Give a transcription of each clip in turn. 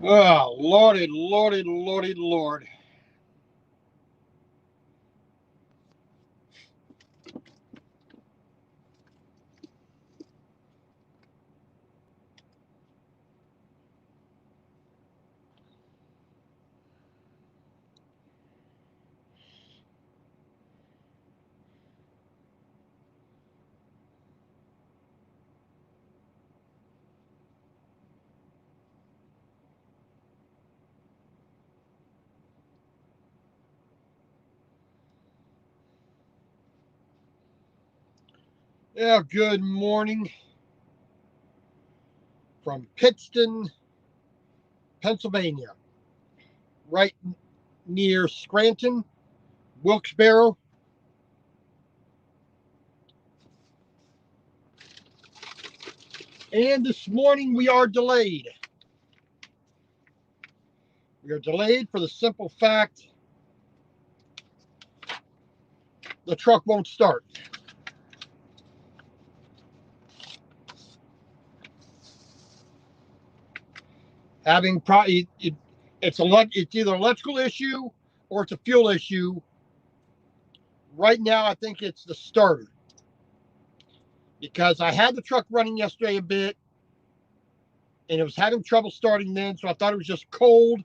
Oh, Lordy, Lordy, Lordy, Lord. Yeah, good morning from Pittston, Pennsylvania, right near Scranton, Wilkes-Barre. And this morning we are delayed. We are delayed for the simple fact the truck won't start. Having probably it's either an electrical issue or it's a fuel issue. Right now, I think it's the starter because I had the truck running yesterday a bit and it was having trouble starting then, so I thought it was just cold,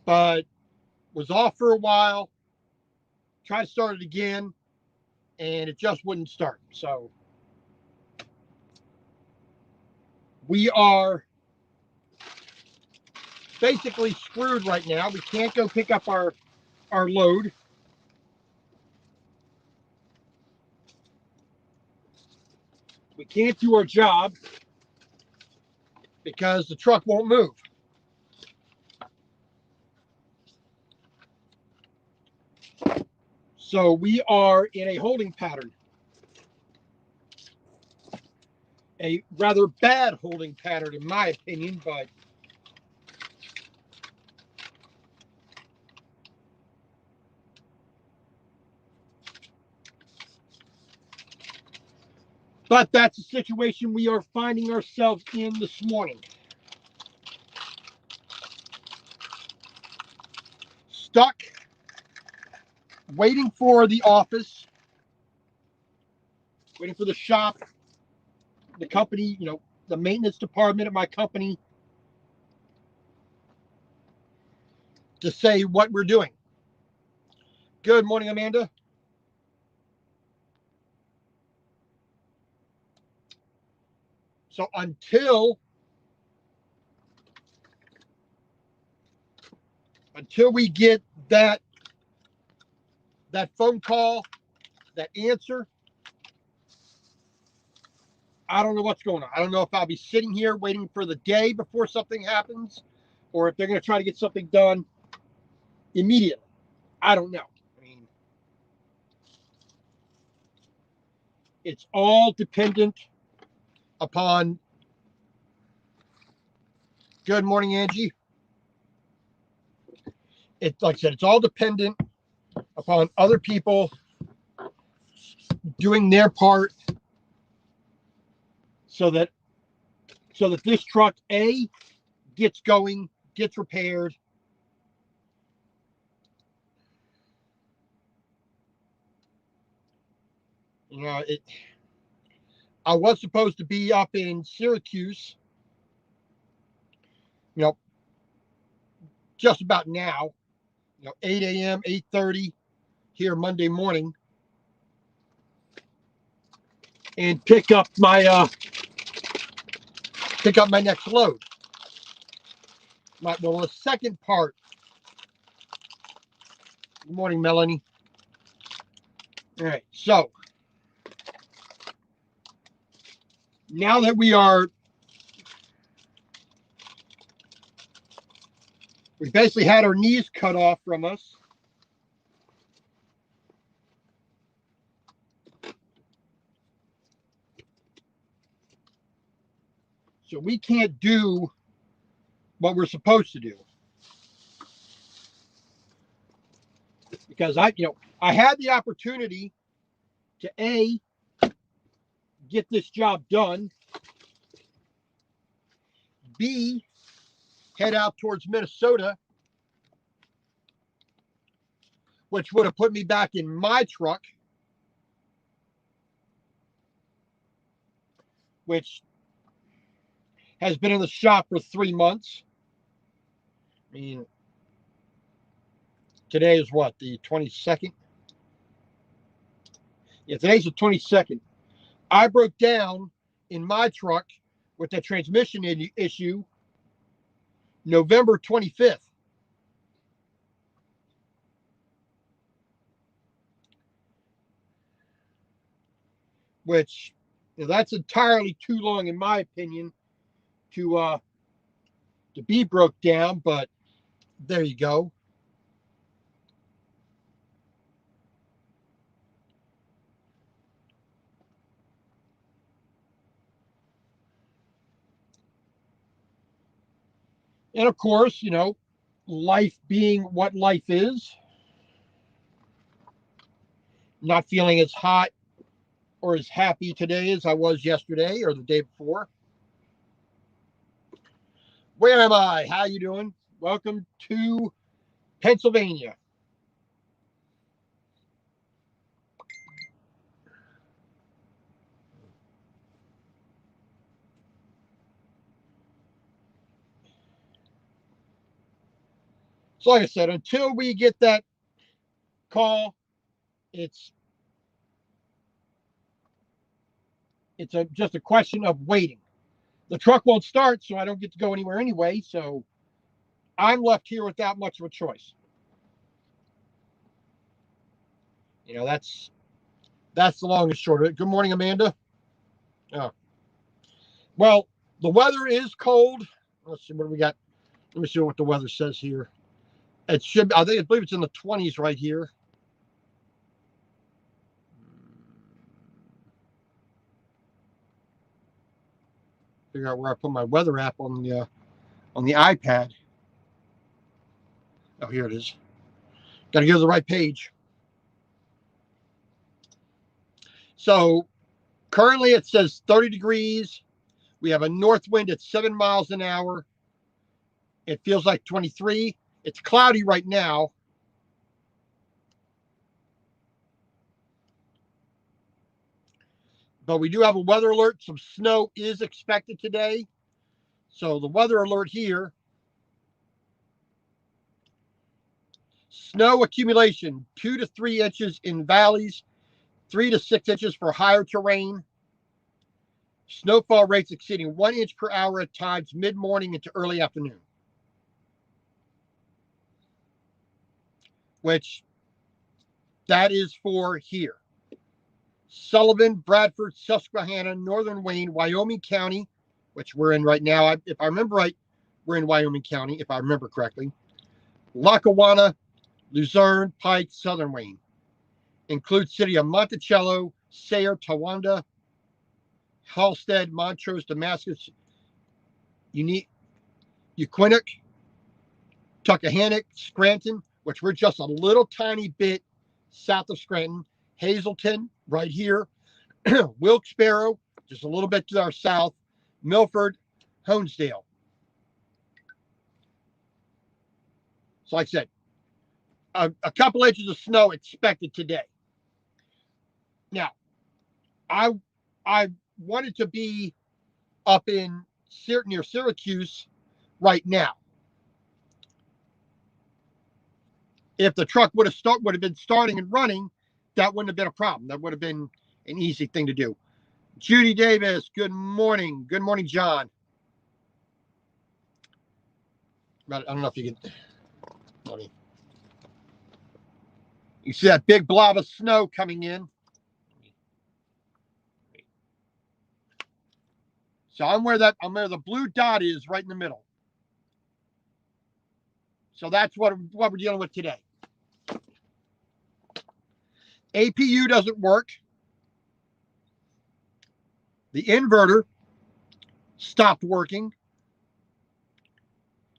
but was off for a while. Tried to start it again, and it just wouldn't start. So we are basically screwed right now. We can't go pick up our load. We can't do our job because the truck won't move. So we are in a holding pattern. A rather bad holding pattern, in my opinion, but that's the situation we are finding ourselves in this morning. Stuck, waiting for the office, waiting for the shop, the company, the maintenance department at my company to say what we're doing. Good morning, Amanda. So until we get that phone call, that answer, I don't know what's going on. I don't know if I'll be sitting here waiting for the day before something happens or if they're going to try to get something done immediately. I don't know. I mean, it's all dependent upon. Good morning, Angie. It's like I said, it's all dependent upon other people doing their part so that this truck gets going, gets repaired. I was supposed to be up in Syracuse, just about now, 8 a.m., 8:30 here Monday morning, and pick up my next load. The second part. Good morning, Melanie. All right, so now that we basically had our knees cut off from us. So we can't do what we're supposed to do. Because I had the opportunity to get this job done, B, head out towards Minnesota, which would have put me back in my truck, which has been in the shop for 3 months. I mean, today is what, the 22nd? Yeah, today's the 22nd. I broke down in my truck with that transmission issue November 25th. Which, you know, that's entirely too long, in my opinion, to be broke down, but there you go. And of course, you know, life being what life is, not feeling as hot or as happy today as I was yesterday or the day before. Where am I? How you doing? Welcome to Pennsylvania. So like I said, until we get that call, it's just a question of waiting. The truck won't start, so I don't get to go anywhere anyway, so I'm left here without much of a choice. You know, that's the long and short of it. Good morning, Amanda. Oh. Well, the weather is cold. Let's see, what do we got? Let me see what the weather says here. It should, I believe it's in the 20s right here. Figure out where I put my weather app on the iPad. Oh, here it is. Got to go to the right page. So currently it says 30 degrees. We have a north wind at 7 miles an hour. It feels like 23. It's cloudy right now. But we do have a weather alert. Some snow is expected today. So the weather alert here. Snow accumulation, 2 to 3 inches in valleys, 3 to 6 inches for higher terrain. Snowfall rates exceeding 1 inch per hour at times mid-morning into early afternoon. Which, that is for here. Sullivan, Bradford, Susquehanna, Northern Wayne, Wyoming County, which we're in right now. If I remember right, we're in Wyoming County, if I remember correctly. Lackawanna, Luzerne, Pike, Southern Wayne. Includes city of Monticello, Sayre, Towanda, Halstead, Montrose, Damascus, Uquinnock, Tuckahannock, Scranton, which we're just a little tiny bit south of Scranton, Hazleton, right here, Wilkes-Barre, just a little bit to our south, Milford, Honesdale. So like I said, a couple inches of snow expected today. Now, I wanted to be up in near Syracuse right now. If the truck would have been starting and running, that wouldn't have been a problem. That would have been an easy thing to do. Judy Davis, good morning. Good morning, John. I don't know if you can. You see that big blob of snow coming in. So I'm where the blue dot is, right in the middle. So that's what we're dealing with today. APU doesn't work. The inverter stopped working.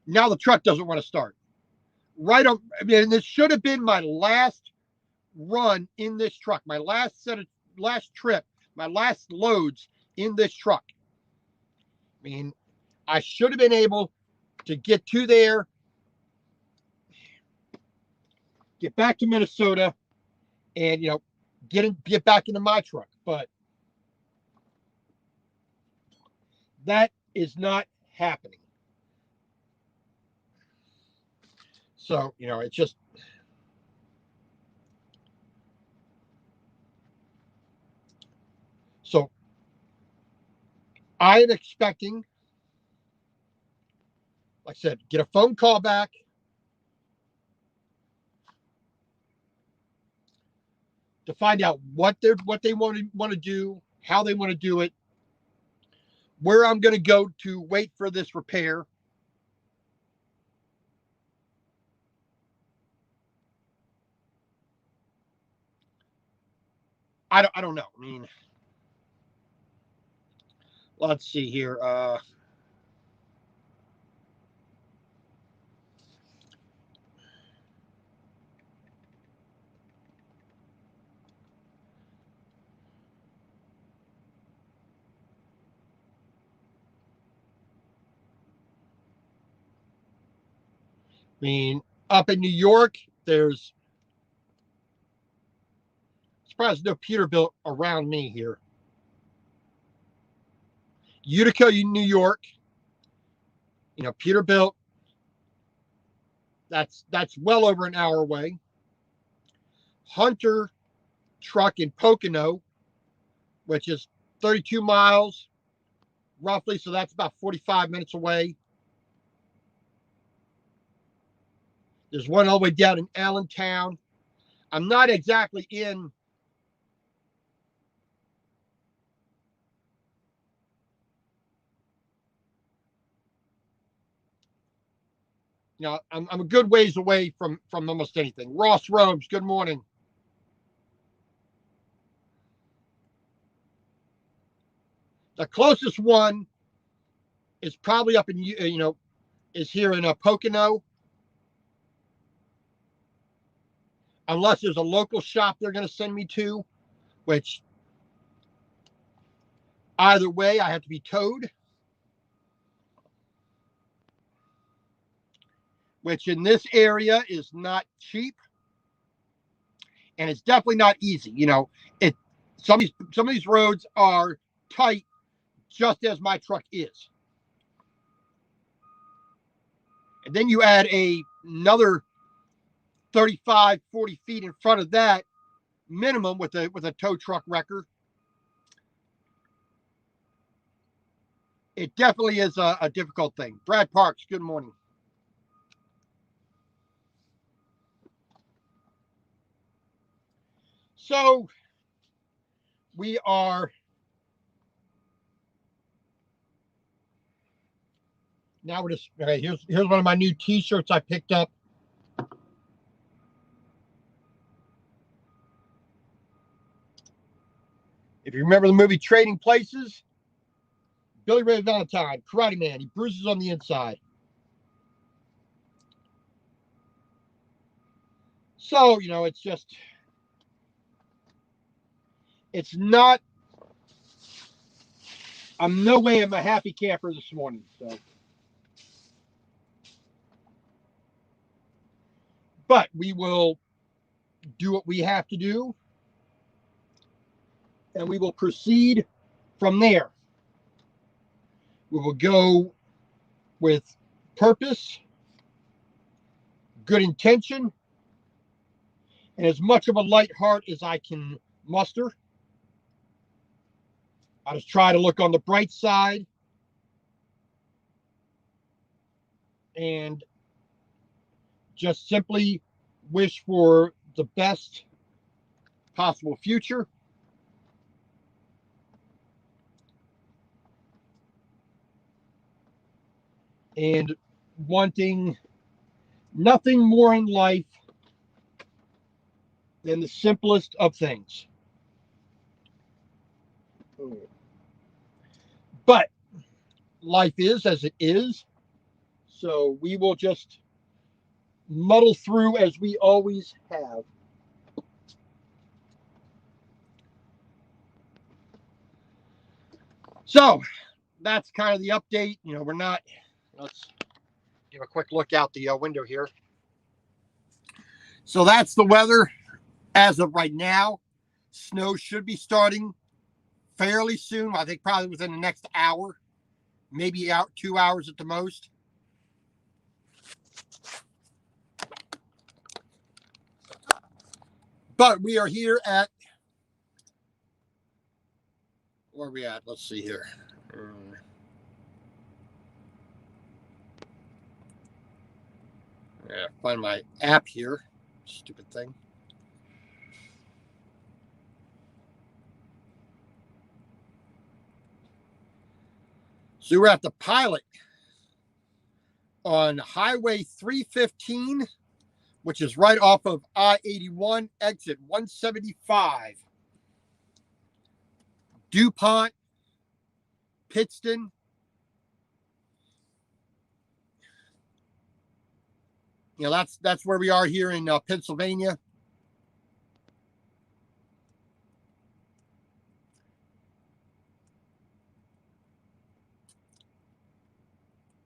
Now the truck doesn't want to start. This should have been my last run in this truck, my last trip, my last loads in this truck. I mean, I should have been able to get to there, get back to Minnesota, and get back into my truck. But that is not happening. So, it's just, so I am expecting, like I said, get a phone call back. To find out what they want to do, how they want to do it, where I'm going to go to wait for this repair. I don't know. I mean, let's see here. I mean, up in New York, there's surprised no Peterbilt around me here. Utica, New York, Peterbilt. That's well over an hour away. Hunter truck in Pocono, which is 32 miles roughly, so that's about 45 minutes away. There's one all the way down in Allentown. I'm not exactly in I'm a good ways away from almost anything. Ross Robes, good morning. The closest one is probably up in is here in Pocono, unless there's a local shop they're going to send me to, which either way I have to be towed, which in this area is not cheap, and it's definitely not easy. It some of these roads are tight, just as my truck is. And then you add another 35, 40 feet in front of that minimum with a tow truck wrecker. It definitely is a difficult thing. Brad Parks, good morning. So we are now we're just okay. Here's one of my new T-shirts I picked up. If you remember the movie Trading Places, Billy Ray Valentine, Karate Man, he bruises on the inside. So, it's not, I'm no way I'm a happy camper this morning. So, but we will do what we have to do, and we will proceed from there. We will go with purpose, good intention, and as much of a light heart as I can muster. I just try to look on the bright side and just simply wish for the best possible future. And wanting nothing more in life than the simplest of things. But life is as it is. So we will just muddle through as we always have. So that's kind of the update. We're not. Let's give a quick look out the window here. So that's the weather as of right now. Snow should be starting fairly soon. I think probably within the next hour, maybe out 2 hours at the most. But we are here at, where are we at? Let's see here. Yeah, find my app here. Stupid thing. So we're at the Pilot on Highway 315, which is right off of I-81, exit 175. DuPont, Pittston. That's where we are here in Pennsylvania.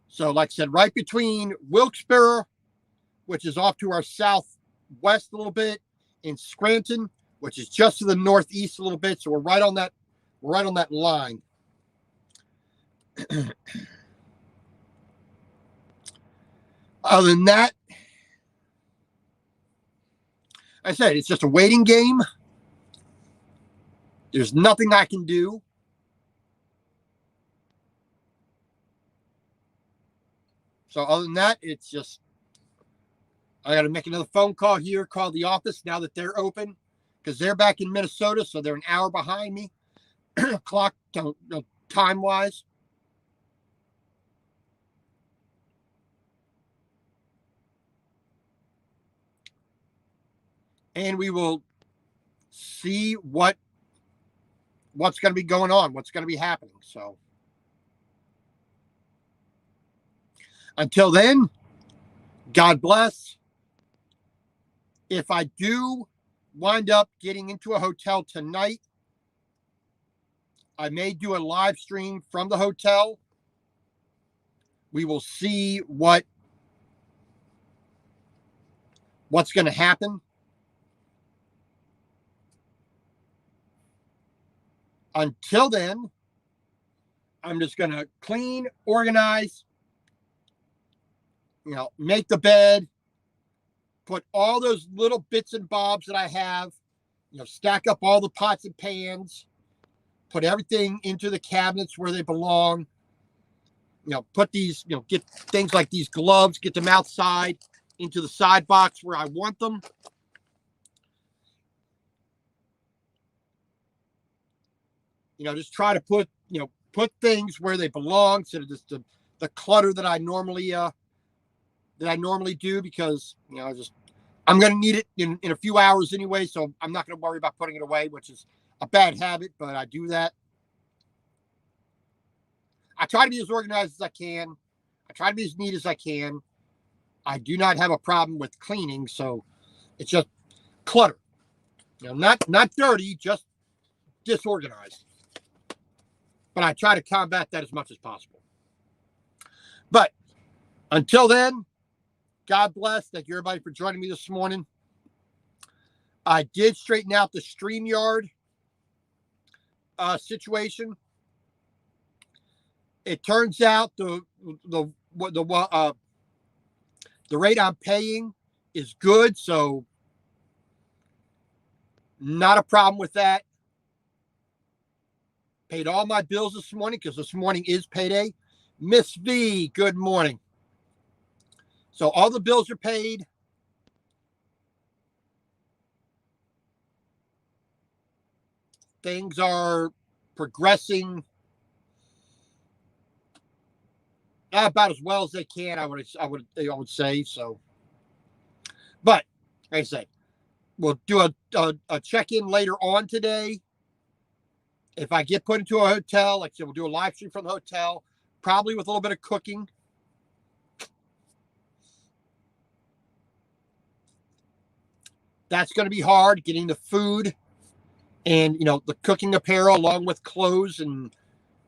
So, like I said, right between Wilkes-Barre, which is off to our southwest a little bit, and Scranton, which is just to the northeast a little bit. So we're right on that line. Other than that, I said it's just a waiting game. There's nothing I can do. So other than that, it's just I got to make another phone call here, call the office now that they're open, because they're back in Minnesota, so they're an hour behind me, clock time wise. And we will see what's going to be going on, what's going to be happening. So until then, God bless. If I do wind up getting into a hotel tonight, I may do a live stream from the hotel. We will see what's going to happen. Until then, I'm just going to clean, organize, make the bed, put all those little bits and bobs that I have, stack up all the pots and pans, put everything into the cabinets where they belong, put these, get things like these gloves, get them outside into the side box where I want them. Just try to put things where they belong instead of just the clutter that I normally do, because I'm going to need it in a few hours anyway, so I'm not going to worry about putting it away, which is a bad habit, but I do that. I try to be as organized as I can. I try to be as neat as I can. I do not have a problem with cleaning, so it's just clutter. Not dirty, just disorganized. But I try to combat that as much as possible. But until then, God bless. Thank you, everybody, for joining me this morning. I did straighten out the StreamYard situation. It turns out the rate I'm paying is good, so not a problem with that. Paid all my bills this morning because this morning is payday. Miss V, good morning. So all the bills are paid. Things are progressing about as well as they can, I would say. So, but like I say, we'll do a check-in later on today. If I get put into a hotel, like I said, we'll do a live stream from the hotel, probably with a little bit of cooking. That's going to be hard, getting the food and, the cooking apparel along with clothes and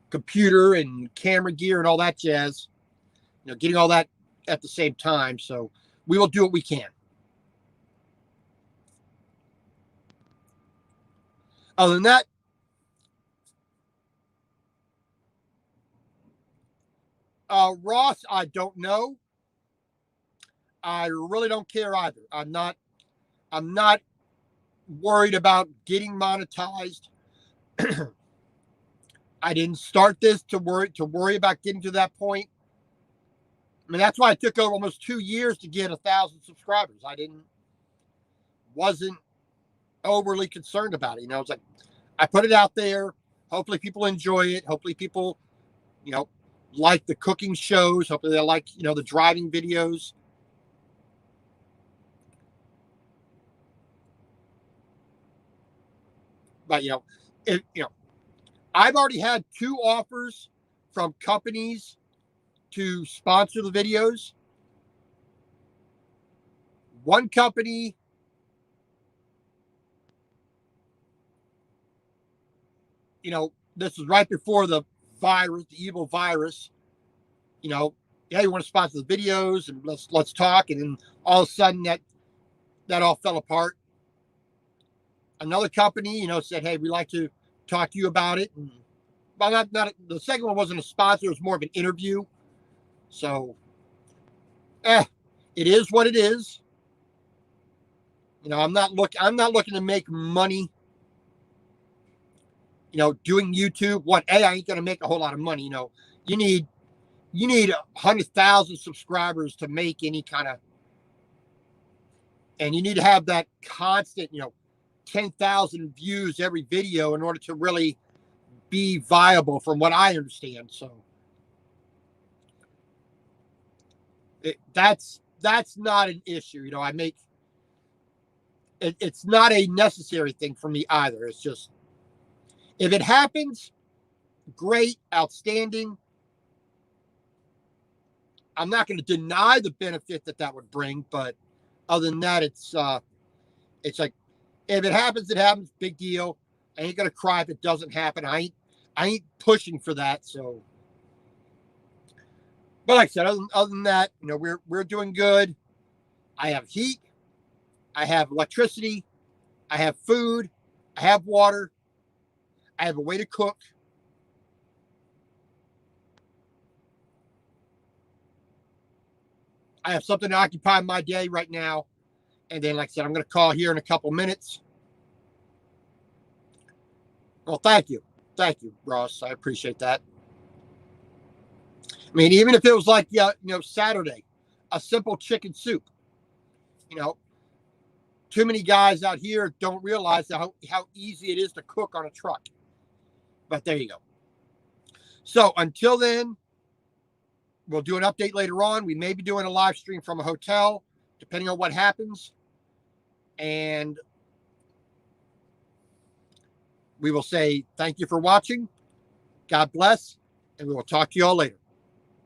computer and camera gear and all that jazz, getting all that at the same time. So we will do what we can. Other than that, Ross, I don't know. I really don't care either. I'm not worried about getting monetized. I didn't start this to worry about getting to that point. I mean, that's why it took almost 2 years to get 1,000 subscribers. Wasn't overly concerned about it. It's like I put it out there. Hopefully people enjoy it. Hopefully people, like the cooking shows. Hopefully they like, the driving videos. But, I've already had 2 offers from companies to sponsor the videos. One company this was right before the evil virus. Yeah, you want to sponsor the videos and let's talk. And then all of a sudden that all fell apart. Another company, said, hey, we'd like to talk to you about it. And, well, not the second one wasn't a sponsor; it was more of an interview. So, it is what it is. I'm not looking to make money. Doing YouTube. I ain't gonna make a whole lot of money. You need 100,000 subscribers to make any kind of, and you need to have that constant, 10,000 views every video in order to really be viable, from what I understand. So that's not an issue. I make it's not a necessary thing for me either. It's just, if it happens, great, outstanding. I'm not going to deny the benefit that would bring, but other than that, it's like, if it happens, it happens. Big deal. I ain't gonna cry if it doesn't happen. I ain't pushing for that. So, but like I said, other than that, we're doing good. I have heat. I have electricity. I have food. I have water. I have a way to cook. I have something to occupy my day right now. And then, like I said, I'm going to call here in a couple minutes. Well, thank you. Thank you, Ross. I appreciate that. I mean, even if it was like, Saturday, a simple chicken soup, too many guys out here don't realize how easy it is to cook on a truck. But there you go. So until then, we'll do an update later on. We may be doing a live stream from a hotel, depending on what happens. And we will say thank you for watching. God bless. And we will talk to you all later.